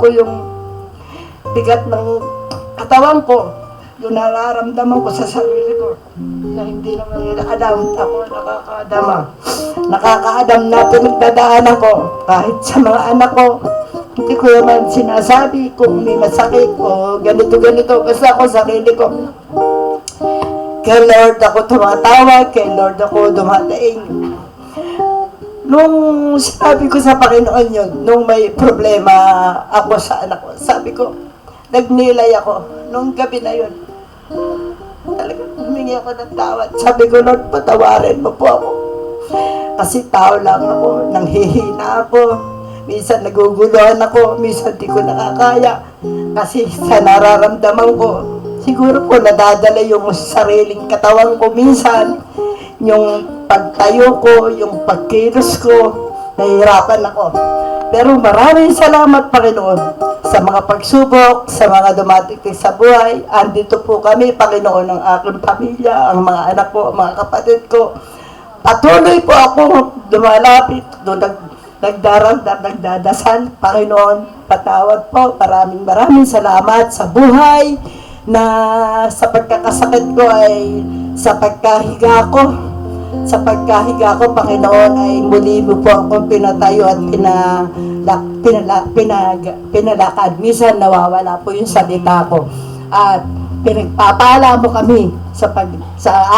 ko yung bigat ng katawan ko, yung nararamdaman ko sa sarili ko, na hindi naman nila alam, ako nakakaadam na pinagdadaanan ko, kahit sa mga anak ko, hindi ko naman sinasabi kung may masakit o ganito, basta ako sarili ko. Kay Lord ako tumatawag, kay Lord ako dumadaing. Nung sabi ko sa Panginoon yun, nung may problema ako sa anak ko, sabi ko, nagnilay ako nung gabi na yun. Talagang humingi ako ng tawad. Sabi ko, Lord, patawarin mo po ako. Kasi tao lang ako, nanghihina ako. Minsan naguguluhan ako, minsan di ko nakakaya. Kasi sa nararamdaman ko, siguro po nadadala yung sariling katawan ko minsan. Yung pagtayo ko, yung pagkilos ko, nahihirapan ako. Pero maraming salamat, Panginoon, sa mga pagsubok, sa mga dumatitig sa buhay. Andito po kami, Panginoon, ng aking pamilya, ang mga anak ko, ang mga kapatid ko. Patuloy po ako dumalapit, nagdadasal, Panginoon, patawad po. Maraming salamat sa buhay na sa pagkakasakit ko ay sa pagkahiga ko. Sa pagkahiga ko, Panginoon, ay muli mo po akong pinatayo at pinalakad. Minsan nawawala po yung salita ko. At pinagpapala mo kami sa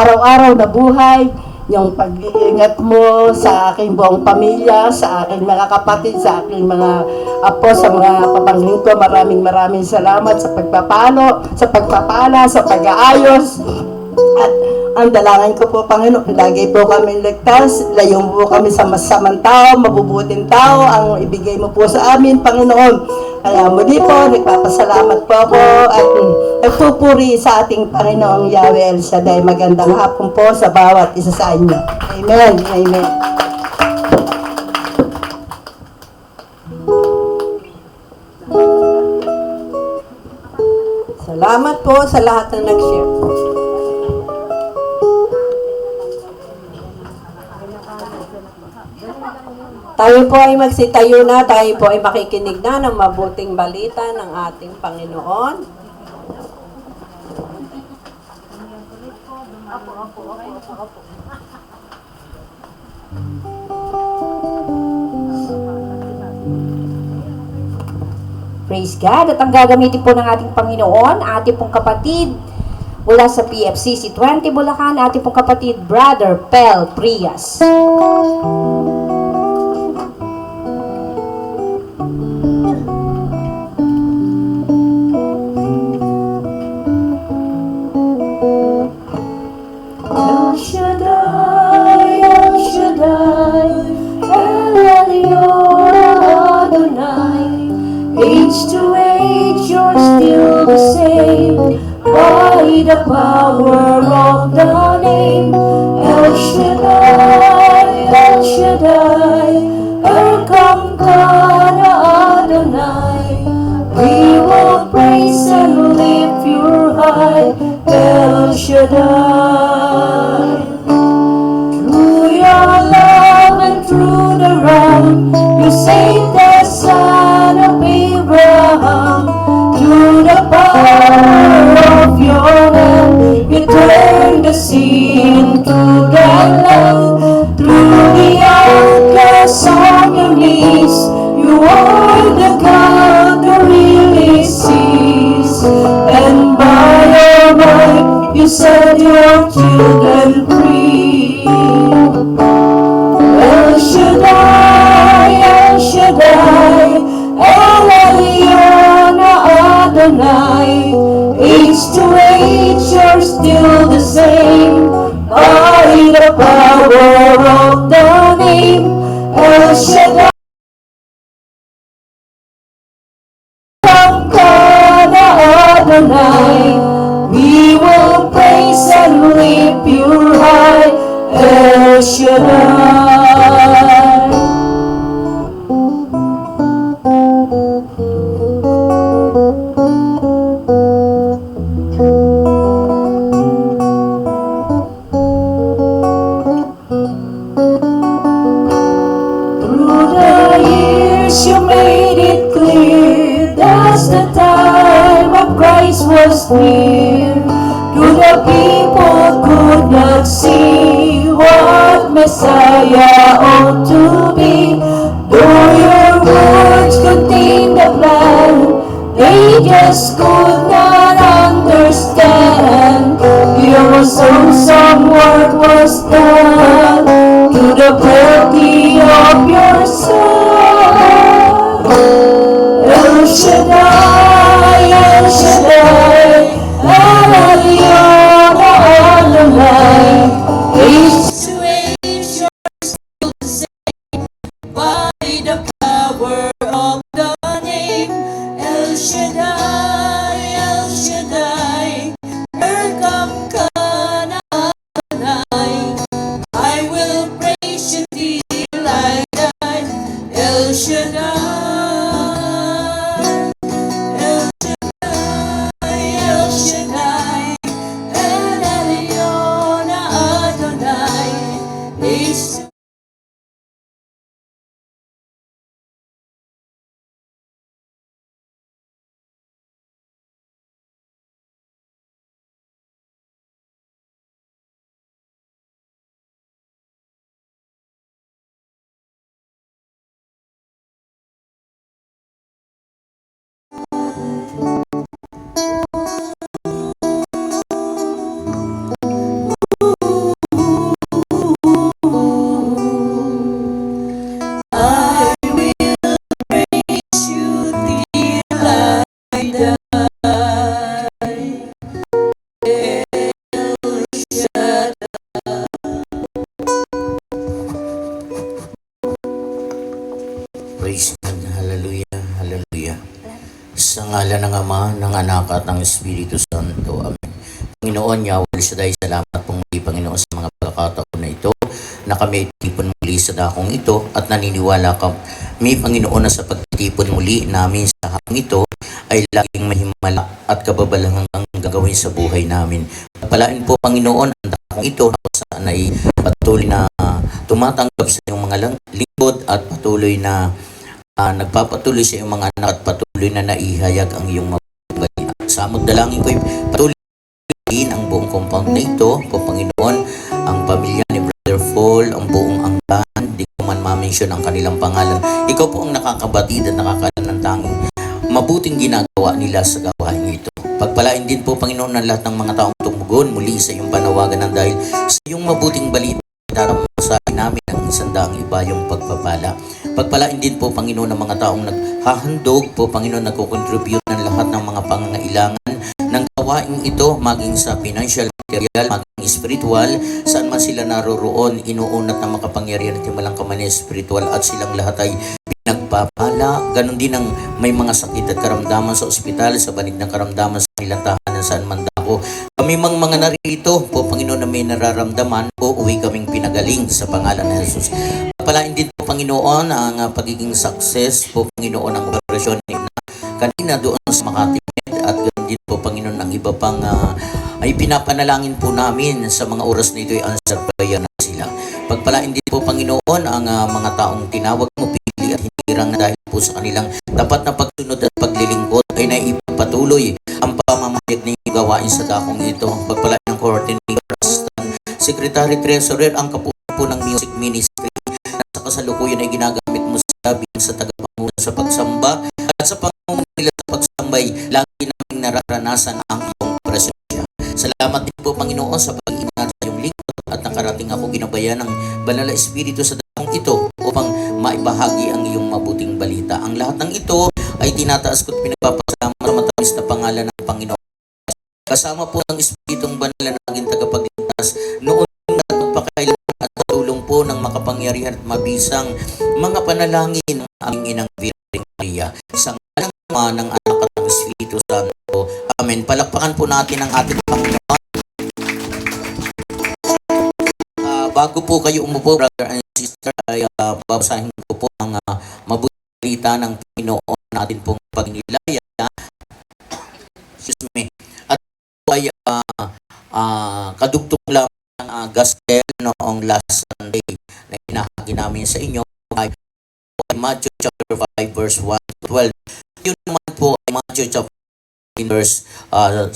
araw-araw na buhay, yung pag-iingat mo sa aking buong pamilya, sa aking mga kapatid, sa aking mga apo, sa mga pamangkin ko. Maraming salamat sa pagpapala, sa pag-aayos. At ang dalangin ko po, Panginoon, lagi po kami ligtas, layong po kami sa masamang tao, mabubuting tao, ang ibigay mo po sa amin, Panginoon. Kaya muli po, nagpapasalamat po ako at nagpupuri sa ating Panginoong Yahweh El Shaddai. Magandang hapon po sa bawat isa sa inyo. Amen. Amen. Salamat po sa lahat na nag-share. Tayo po ay magsitayo na, tayo po ay makikinig na ng mabuting balita ng ating Panginoon. Praise God. At ang gagamitin po ng ating Panginoon, ating pong kapatid mula sa PFCC 20 Bulacan, ating pong kapatid, Brother Pel Prias. Age to age, you're still the same. By the power of the name El Shaddai, El Shaddai, Elkamkana Adonai. We will praise and lift you high, El Shaddai. Through your love and through the Ram, you saved the son of Abraham. Through the power of your hand, you turned the sea into the land. Through the outcasts on your knees, you are the God who really sees. And by your might, you set your children free. El Shaddai, El Shaddai, El Elyon Adonai. Age to age, you're still the same. By the power of the name El Shaddai, Elkamkana Adonai. We will praise and lift you high, El Shaddai. Through the years you made it clear was near. To the people could not see what Messiah ought to be. Though your words contain the plan, they just could not understand. Your awesome work was done to the beauty of your Son. El Shaddai, El Shaddai, El Elyon Adonai. His situation still the same by the power of the name El Shaddai, El Shaddai. Welcome Kana Adonai. I will praise you till I die. El Shaddai, El Shaddai, El Shaddai, El Elyon Adonai. Is I will praise you till I die. El Shaddai. Praise God. Hallelujah. Hallelujah. Sa ngalan ng Ama, ng Anak at ng Espiritu Santo. Amen. Panginoon, Yahweh Shaddai, salamat pong muli, Panginoon, sa mga pagkakataon na ito na kami itipon muli sa dakong ito at naniniwala kami, Panginoon, na sa pagtipon muli namin sa hakong ito ay laging mahimala at kababalaghan ang gagawin sa buhay namin. Pagpalain po, Panginoon, ang dakong ito na kung saan ay patuloy na tumatanggap sa iyong mga lingkod at patuloy na nagpapatuloy sa iyong mga anak at patuloy na naihayag ang iyong mga balita. Sa magdalangin ko ay patuloy ang buong compound na ito po, Panginoon, ang pamilya ni Brother Paul, ang buong angkan, di ko man ma-mention ang kanilang pangalan. Ikaw po ang nakakabatid at nakakalan ng tanging mabuting ginagawa nila sa gawain ito. Pagpalain din po, Panginoon, ng lahat ng mga taong tumugon muli sa iyong panawagan ng dahil sa iyong mabuting balita sa namin ang isandaang iba yung pagpapala. Pagpalain din po, Panginoon, ng mga taong naghahandog po, Panginoon, nagko-contribute ng lahat ng mga pangangailangan ng gawain ito, maging sa financial, material, maging spiritual, saan man sila naroroon, inuunat ng makapangyarihan at himalang kamay spiritual at silang lahat ay pinagpapala. Ganon din ang may mga sakit at karamdaman sa ospital, sa banig ng karamdaman sa kanilang tahanan saan man dako. Kami mga narito po, Panginoon, na may nararamdaman po, uwi kaming pinagaling sa pangalan ng Jesus. Palain din po, Panginoon, ang pagiging success po, Panginoon, ang operasyon na kanina doon sa Makati at ganoon din po, Panginoon, ang iba pang ay pinapanalangin po namin sa mga oras na ito ay answer prayer na sila. Pagpalain din po, Panginoon, ang mga taong tinawag mo, pili at hinirang dahil po sa kanilang dapat na pagsunod at paglilingkod ay naipatuloy ang pamamayag na yung gawain sa dakong ito. Pagpalain ng coordinator, Secretary Treasurer, ang kapupo ng music ministry na sa kasalukuyan ay ginagamit mo sa bilang sa tagapanguna sa pagsamba at sa pangunguna nila sa pagsambay, lagi naming nararanasan ang iyong presensya. Salamat din po, Panginoon, sa pag-iingat sa iyong lingkod at nakarating ako ginabayan ng Banal na Espiritu sa dakong ito upang maibahagi ang iyong mabuting balita. Ang lahat ng ito ay tinataas ko at pinagpapasalamat sa matamis na pangalan ng Panginoon. Kasama po ng Espiritong Banal na naging tagapagligtas noon at magpakailangan at tulong po ng makapangyarihan at mabisang mga panalangin ng aming inang Virgen Maria. Sa ngalan ng Ama, ng Anak at ng Espiritu Santo. Amen. Palakpakan po natin ang ating Panginoon. Bago po kayo umupo, brother and sister, ay babasahin ko po ang mabuting balita ng Panginoon natin pong pagnilaya. Excuse me. At po ay kadugtong lang ng gospel noong last Sunday na inahagi namin sa inyo ay Matthew chapter 5 verse 1 to 12. Yun naman po ay Matthew chapter in verse 16.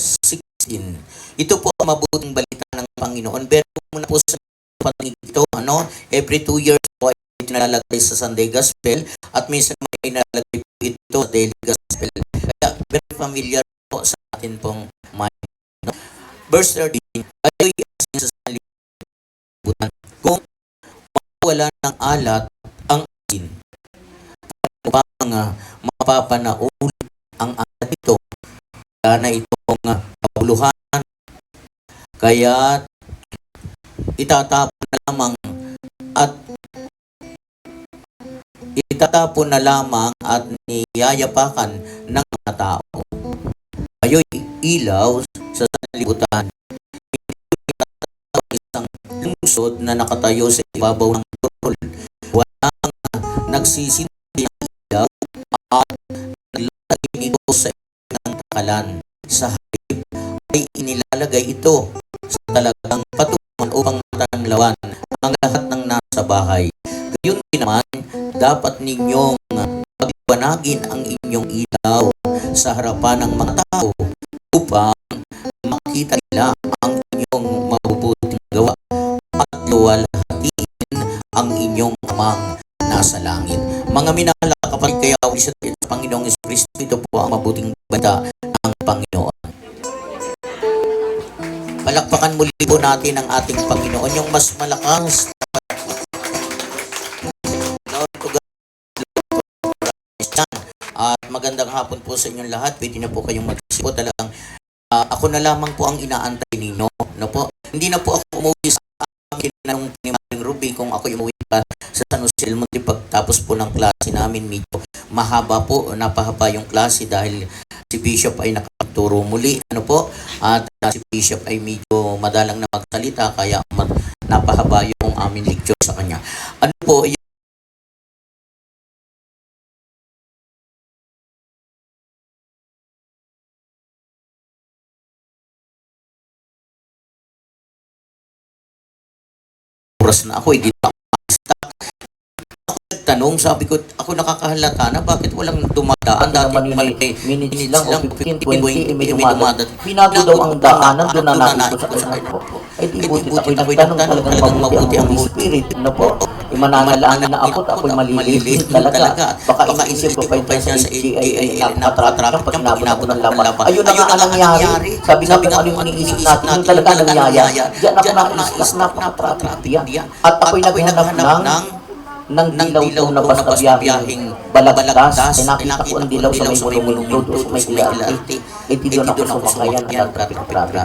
Ito po ang mabuting balita ng Panginoon. Pero muna po sa panig ito, every 2 years po ay nilalagay sa Sunday Gospel at minsan may nilalagay po ito sa Daily Gospel. Kaya very familiar po sa atin pong mind. Verse 13, ayo'y asin sa sanlibutan. Kung mawala ng alat ang asin, upang mapapanaul ang alat ito, kaya na itong kabuluhan, kaya itatapon na lamang at niyayapakan ng mga tao. Ayo'y ilaw sa sanlibutan. Isang lungsod na nakatayo sa ibabaw ng burol. Walang nagsisinti ng ilaw at naglalagay nito sa ng takalan. Sa halip ay inilalagay ito sa talagang patungan upang matanglawan ang lahat ng nasa bahay. Gayun din naman, dapat ninyong pagliwanagin ang inyong ilaw sa harapan ng mga tao upang makita nila ang inyong mabubuting gawa at luwalhatiin ang inyong amang nasa langit. Mga minahal na kapatid, kaya sa Panginoong Kristo, ito po ang mabuting balita ng Panginoon. Palakpakan muli po natin ang ating Panginoon, yung mas malakas. At magandang hapon po sa inyong lahat. Pwede na po kayong mag-isip po talagang ako na lamang po ang inaantay ninyo. No po? Hindi na po ako umuwi sa akin ng Maring Ruby kung ako umuwi pa sa San Jose del Monte pagtapos po ng klase namin. Medyo mahaba po, napahaba yung klase dahil si Bishop ay nakaturo muli. Ano po? At si Bishop ay medyo madalang na magsalita kaya napahaba yung aming lecture sa kanya. Ano po, oras na ako, hindi na ako nagtanong, sabi ko, ako nakakahalata na bakit walang dumadaan. Dati minutes lang o 15, 20, may dumadaan. Pinago daw ang daanan, doon na natin ko sa kanya po. Ay di buti ako'y nagtanong talagang mabuti ang Holy Spirit. Ano po? Imananalangin na ako at ako'y maliliit talaga. Baka inisip ko pa ito sa HGI ay nakatrapik pag inabot ng laban. Ayun na nga ang nangyari. Sabi natin ano yung iniisip natin, yung talaga nangyayari. Diyan ako naiisip, napakatrapik yan. At ako'y naghanap ng dilaw na basta biyaheng balagtas, ay nakita ko ang dilaw sa may mulong doon sa may ilarte. Eh di doon ako sumakayan at traffic.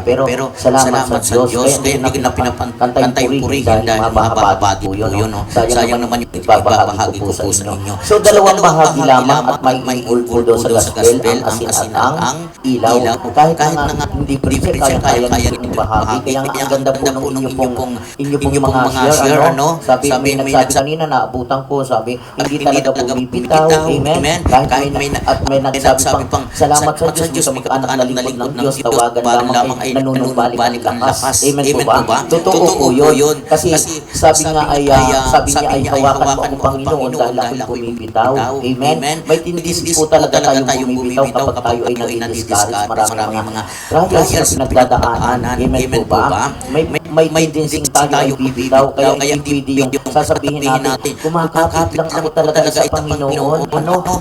Pero salamat sa Diyos, kaya hindi ko na pinapantay purihin dahil mababati po yun. Sayang naman yung ibabahagi ko po sa inyo. So dalawang bahagi lamang at may ulpo doon sa gospel, ang asin at ang ilaw. Kahit na nga hindi preacher, kaya yung bahagi. Kaya nga ang ganda po ng inyo pong mga share. Sabi may nagsabi kanina na abutan ko, sabi, hindi talaga bumibitaw, amen. Kahit may nagsabi pang, salamat sa Diyos, sa mag-anak na lingkod ng Diyos, tawagan lamang ay nanunumbalik ang lakas. Amen po ba? Totoo po yun. Kasi sabi niya ay hawakan mo ang Panginoon dahil ako'y bumibitaw. Amen. May tindis po talaga tayong bumibitaw kapag tayo ay nai-discourage. Maraming mga trials na pinagdadaanan. Amen po ba? May tendency tayo ay bibitaw, kaya hindi pwede yung sasabihin natin, kumakapit lang ako talaga sa Panginoon.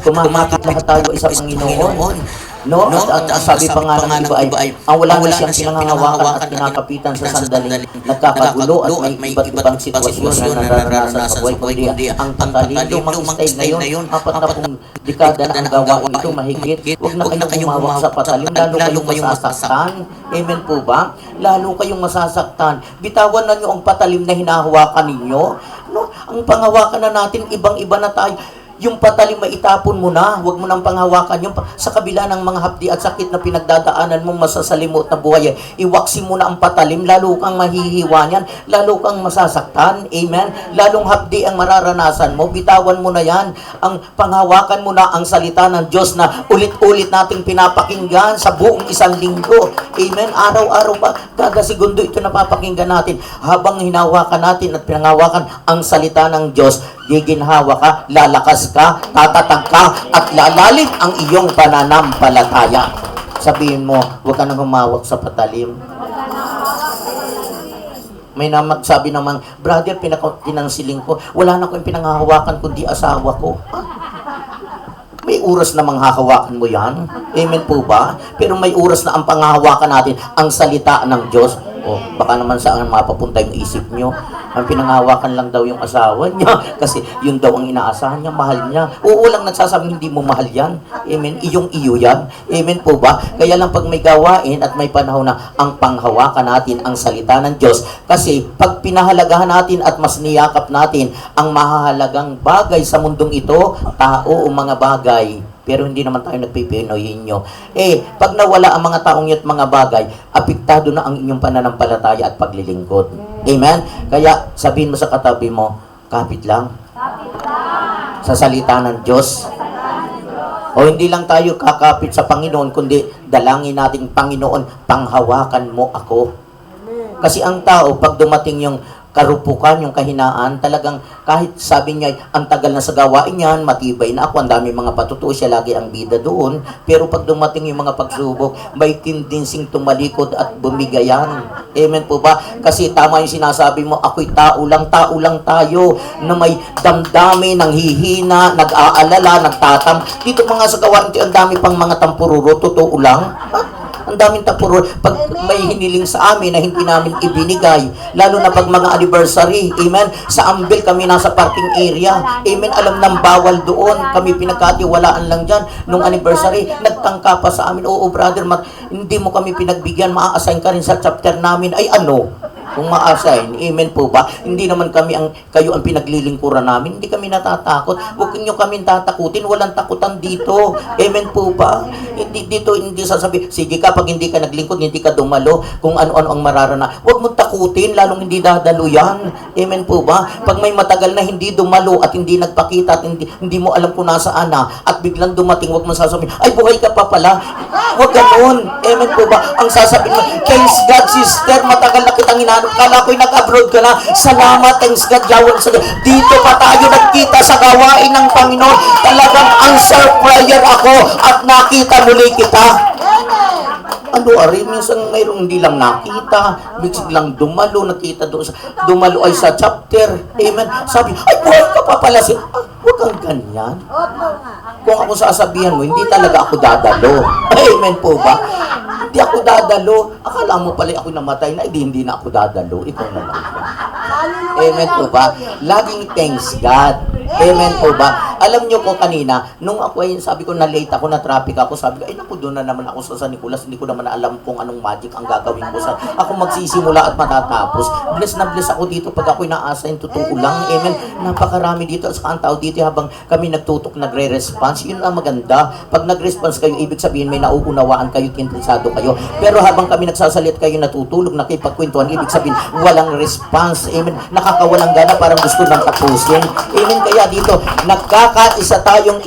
Kumakapit lahat tayo sa Panginoon. At sabi pa nga ng iba ay, ang wala na siyang pinangangawakan at kinakapitan sa sandaling nagkakagulo at may iba't ibang sitwasyon na naranasan sa buhay. Kundi ang tatalino, mag-stay ngayon, 40 dekada na ang gawa ito mahigit. Huwag na kayong humawak sa patalim, lalo kayong masasaktan. Amen po ba? Lalo kayong masasaktan. Bitawan na nyo ang patalim na hinahawakan ninyo. Ang panghawakan na natin, ibang-iba na tayo. Yung patalim, maitapon mo na. Huwag mo nang panghawakan. Yung sa kabila ng mga hapdi at sakit na pinagdadaanan mong masasalimot na buhay, iwaksi mo na ang patalim. Lalo kang mahihiwa niyan. Lalo kang masasaktan. Amen? Lalong hapdi ang mararanasan mo. Bitawan mo na yan. Ang panghawakan mo na ang salita ng Diyos na ulit-ulit nating pinapakinggan sa buong isang linggo. Amen? Araw-araw pa. Kada segundo ito napapakinggan natin. Habang hinawakan natin at pinanghawakan ang salita ng Diyos, giginhawa ka, lalakas ka, tatatag ka, at lalalim ang iyong pananampalataya. Sabihin mo, huwag ka nang humawak sa patalim. May sabi naman, brother, pinansiling ko, wala na akong pinanghahawakan kundi asawa ko. May oras na manghahawakan mo yan. Amen po ba? Pero may oras na ang panghahawakan natin, ang salita ng Diyos. O, baka naman saan mapapunta yung isip nyo. Ang pinanghahawakan lang daw yung asawa niya. Kasi yun daw ang inaasahan niya, mahal niya. Oo lang nagsasabing hindi mo mahal yan. Amen? Iyong iyo yan. Amen po ba? Kaya lang pag may gawain at may panahon na ang panghawakan natin ang salita ng Diyos. Kasi pag pinahalagahan natin at mas niyakap natin ang mahahalagang bagay sa mundong ito, tao o mga bagay, pero hindi naman tayo nagpipinoyin nyo. Pag nawala ang mga taong yun at mga bagay, apektado na ang inyong pananampalataya at paglilingkod. Amen? Kaya sabihin mo sa katabi mo, kapit lang. Sa salita ng Diyos. O hindi lang tayo kakapit sa Panginoon, kundi dalangin nating Panginoon, panghawakan mo ako. Kasi ang tao, pag dumating yung karupukan, yung kahinaan, talagang kahit sabi niya, ang tagal na sa gawain niyan, matibay na ako, ang dami mga patutuo, siya lagi ang bida doon. Pero pag dumating yung mga pagsubok, may tendencying tumalikod at bumigayan. Amen po ba? Kasi tama yung sinasabi mo, ako'y tao lang tayo, na may damdami, nanghihina, nag-aalala, nagtatam. Dito mga sa gawain, ang dami pang mga tampururo, totoo lang. Ang daming tapuro, pag may hiniling sa amin na hindi namin ibinigay, lalo na pag mga anniversary, amen, sa Ambil kami nasa parking area, amen, alam ng bawal doon, kami pinagkatiwalaan lang dyan, nung anniversary, nagtangka pa sa amin, oo brother, hindi mo kami pinagbigyan, maa-assign ka rin sa chapter namin, ay ano? Kung ma-assign, amen po ba? Hindi naman kayo ang pinaglilingkuran namin, hindi kami natatakot. Huwag niyo kami tatakutin, walang takutan dito. Amen po ba? Hindi sasabi, sige kapag hindi ka naglingkod, hindi ka dumalo, kung ano-ano ang mararana. Huwag mo takutin, lalong hindi dadalo yan. Amen po ba? Pag may matagal na hindi dumalo at hindi nagpakita at hindi mo alam kung nasaan na at biglang dumating, huwag mo sasabihin, ay buhay ka pa pala. Huwag ganun. Amen po ba? Ang sasabihin mo, thanks God sister, matagal na kitang inaano. Kala ko'y nag-abroad ka na. Salamat, thanks God, Yawon sa dito pa tayo nagkita sa gawain ng Panginoon. Talagang answer prayer ako at nakita muli kita. Ano, ari, minsan mayroong hindi lang nakita, biglang dumalo, nakita doon sa, dumalo ay sa chapter. Amen. Sabi, ay, buhay ka pa pala siya. Huwag kang ganyan. Kung ako sasabihan mo, hindi talaga ako dadalo. Amen po ba? Hindi ako dadalo. Akala mo pala ako namatay na, hindi na ako dadalo. Ikaw na lang. Amen po ba? Laging thanks God. Amen po ba? Alam nyo ko kanina, nung ako ay sabi ko na late ako, na traffic ako, sabi ko, ay naku, doon na naman ako sa San Nicolas, hindi ko naman alam kung anong magic ang gagawin ko sa ako magsisimula at matatapos. Bless na bless ako dito pag ako'y na-assign, totoo lang. Amen. Napakarami dito at saka ang tao dito habang kami nagtutok, nagre-response. Yun ang maganda. Pag nag-response kayo, ibig sabihin may nauunawaan kayo, interesado kayo. Pero habang kami nagsasalit kayo, natutulog, nakipagkwentuhan, ibig sabihin walang response. Amen. Nakakawalang gana, parang gusto nang tapusin. Amen. Kaya dito, nagkakaisa tayong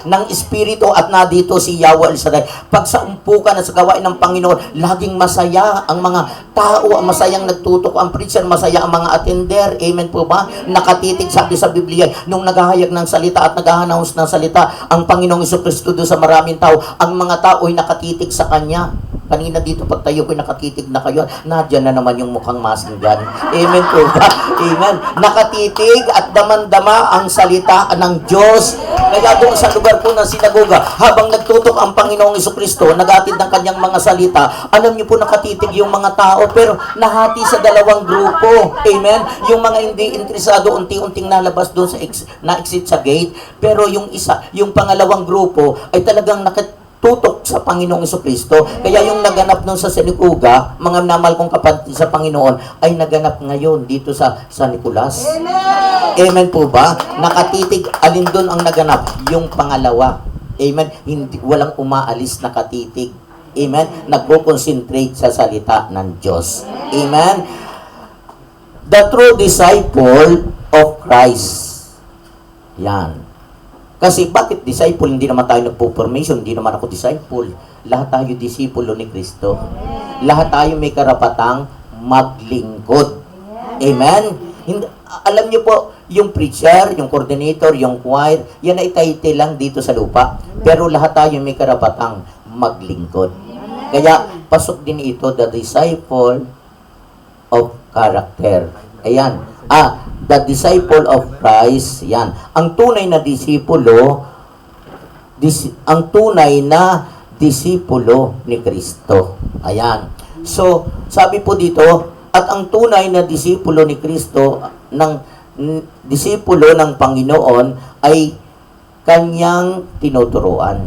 ng Espiritu at na dito si Yahweh El-Shaddai. Pag sa umpukan at sa gawain ng Panginoon, laging masaya ang mga tao, ang masayang nagtutok, ang preacher, masaya ang mga attender. Amen po ba? Nakatitig, sabi sa Biblia, nung naghahayag ng salita at nag-announce ng salita, ang Panginoong Jesucristo doon sa maraming tao, ang mga tao ay nakatitig sa Kanya. Kanina dito, pag tayo ko'y nakatitig na kayo, nadyan na naman yung mukhang masinggan. Amen po ba? Amen. Nakatitig at damandama ang salita ng Diyos. Kaya doon sa lugar po ng sinagoga, habang nagtutok ang Panginoong Jesucristo, nagatid ng kanyang mga salita, alam niyo po nakatitig yung mga tao, pero nahati sa dalawang grupo. Amen. Yung mga hindi interesado, unti-unting nalabas doon sa na-exit sa gate, pero yung pangalawang grupo ay talagang tutok sa Panginoong Jesucristo. Kaya yung naganap nun sa Sinikuga, mga namal kong kapatid sa Panginoon, ay naganap ngayon dito sa San Nicolas. Amen po ba? Nakatitig, alin doon ang naganap? Yung pangalawa. Amen? Walang umaalis, nakatitig. Amen? Nagko-concentrate sa salita ng Diyos. Amen? The true disciple of Christ. Yan. Kasi bakit disciple? Hindi naman tayo nagpo-formation, hindi naman ako disciple. Lahat tayo disipulo ni Kristo. Lahat tayo may karapatang maglingkod. Amen? Alam niyo po, yung preacher, yung coordinator, yung choir, yan ay title lang dito sa lupa. Pero lahat tayo may karapatang maglingkod. Kaya, pasok din ito, the disciple of character. Ayan. The disciple of Christ. Yan. Ang tunay na disipulo, ni Kristo. Ayan. So, sabi po dito, at ang tunay na disipulo ni Kristo, disipulo ng Panginoon, ay kanyang tinuturuan.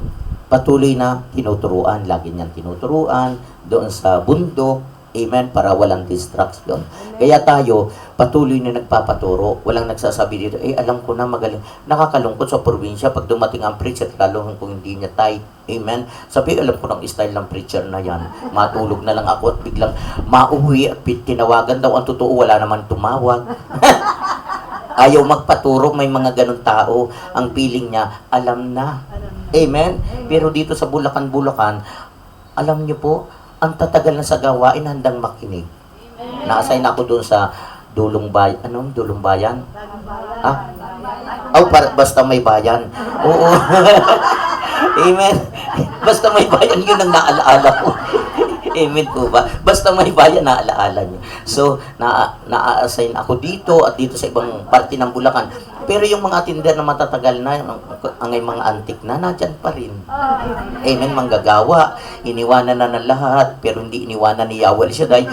Patuloy na tinuturuan. Lagi niyang tinuturuan doon sa bundok. Amen, para walang distraction. Kaya tayo, patuloy na nagpapaturo. Walang nagsasabi dito, alam ko na magaling. Nakakalungkot sa probinsya pag dumating ang preacher, lalo kung hindi niya tight. Amen. Sabi, alam ko ng style ng preacher na yan. Matulog na lang ako at biglang mauwi at tinawagan daw. Ang totoo, wala naman tumawag. Ayaw magpaturo, may mga ganun tao. Ang feeling niya, alam na. Amen. Pero dito sa Bulacan, alam niyo po, ang tatagal na sa gawain, handang makinig. Na-assign ako doon sa Dulong Bayan? Basta may bayan. Oo. Amen. Basta may bayan, yun ang naalaala ko. Amen po ba? Basta may bayan, naalaala niyo. So, na-assign ako dito at dito sa ibang parte ng Bulacan. Pero yung mga tinder na matatagal na, ang mga antik na, nandyan pa rin. Amen, manggagawa. Iniwanan na ng lahat, pero hindi iniwanan ni Yahweh Shaddai.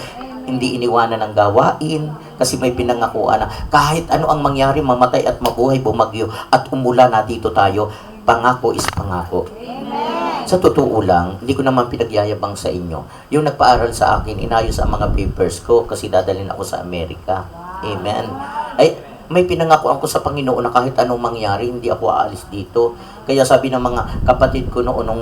Hindi iniwanan ng gawain, kasi may pinangakuan na kahit ano ang mangyari, mamatay at mabuhay, bumagyo at umulan, na dito tayo. Pangako is pangako. Sa totoo lang, hindi ko naman pinagyayabang sa inyo. Yung nagpaaral sa akin, inayos ang mga papers ko kasi dadalhin ako sa Amerika. Amen. Ay, may pinangakuan ko sa Panginoon na kahit anong mangyari, hindi ako aalis dito. Kaya sabi ng mga kapatid ko noon, nung